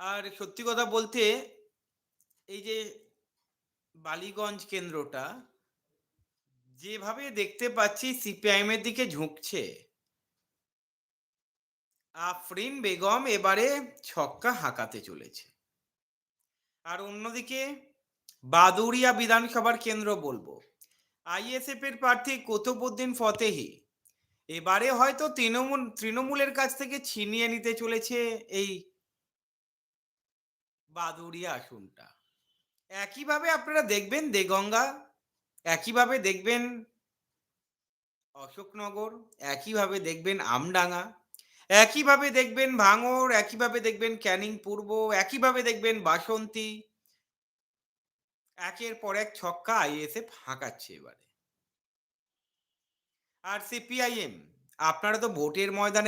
আর সত্যি কথা বলতে এই যে বালিগঞ্জ কেন্দ্রটা যেভাবে দেখতে পাচ্ছি সিপিআইএম এর দিকে ঝুঁকছে, আফরিন বেগম এবারে ছক্কা হাঁকাতে চলেছে। আর অন্যদিকে বাদুড়িয়া বিধানসভার কেন্দ্র বলবো, আইএসএফ এর প্রার্থী কুতুবুদ্দিন ফতেহি এবারে হয়তো তৃণমূলের কাছ থেকে ছিনিয়ে নিতে চলেছে এই বাদুড়িয়া আসনটা। একইভাবে আপনারা দেখবেন দেগঙ্গা, একইভাবে দেখবেন অশোকনগর, একইভাবে দেখবেন আমডাঙ্গা, একইভাবে দেখবেন ভাঙড়, একইভাবে দেখবেন ক্যানিং পূর্ব, একইভাবে দেখবেন বাসন্তী। একের পর এক ছক্কা আইএসএফ হাঁকাচ্ছে এবারে। আর সিপিআইএম, আপনারা তো ভোটের ময়দানে